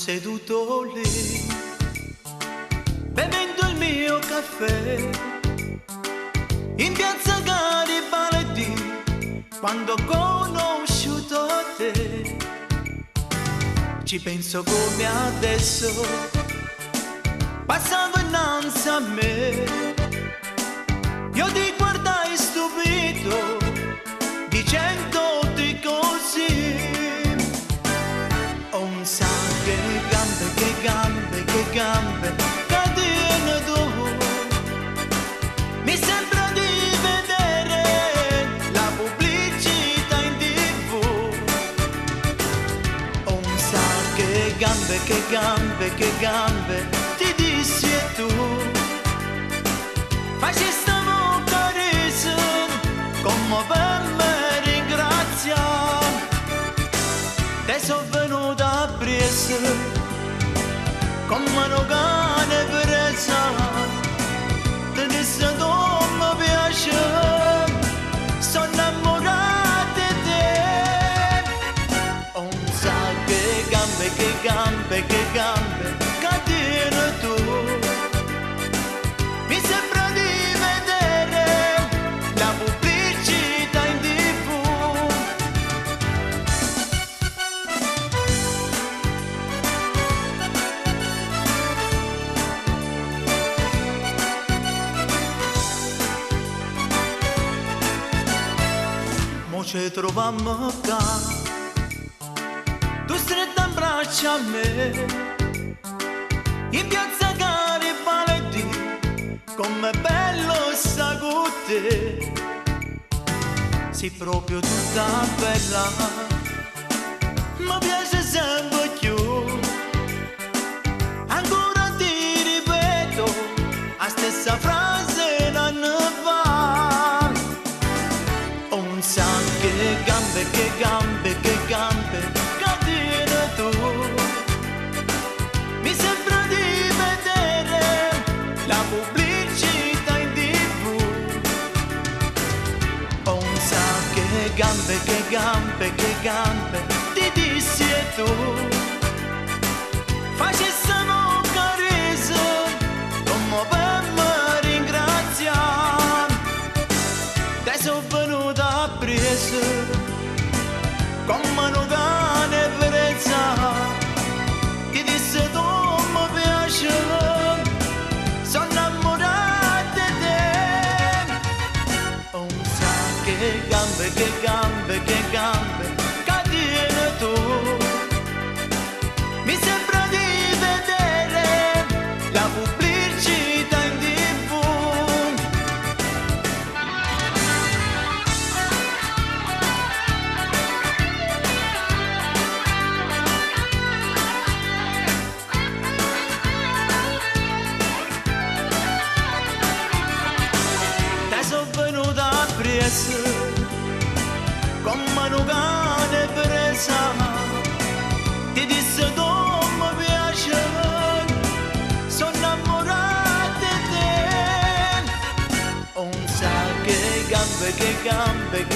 seduto lì, bevendo il mio caffè, in piazza Garibaldi, quando ho conosciuto te. Ci penso come adesso, passavo innanzi a me, io ti guardai stupito, dicendoti così. Ho un sacco che gambe, che tieni tu. Mi sembra di vedere la pubblicità in TV. Ho un sacco che gambe, ti dissi e tu. Facestiamo carezze, commovemmo ringraziamo. Te sono venuta a Brescia, come una cane presa. Te disse tu mi piace, sono innamorata di te. Ho un sacco che gambe, che tieni tu. Mi sembra di vedere la pubblicità in TV. Mo ci trovammo qua, tu stretta in braccio a me, in piazza Garibaldi, com'è bello sta con te. Sei proprio tutta bella, mi piace sempre più. Ancora ti ripeto la stessa frase un anno fa. Ho un sacco che gambe, che tieni tu. Mi sembra di vedere la pubblicità in TV. Ho un sacco che gambe, ti dissi e tu. Facessimo carezze, commovemmo ringraziamo. Te sono venuta a Brescia, come una cane presa. Ti disse tu mi piace, sono innamorata di te. Ho un sacco che gambe, che tieni tu. Mi sembra di vedere la pubblicità in TV. Te sono venuta a Brescia, come una cane presa. Ti disse tu mi piace, sono innamorata di te. Ho un sacco che gambe,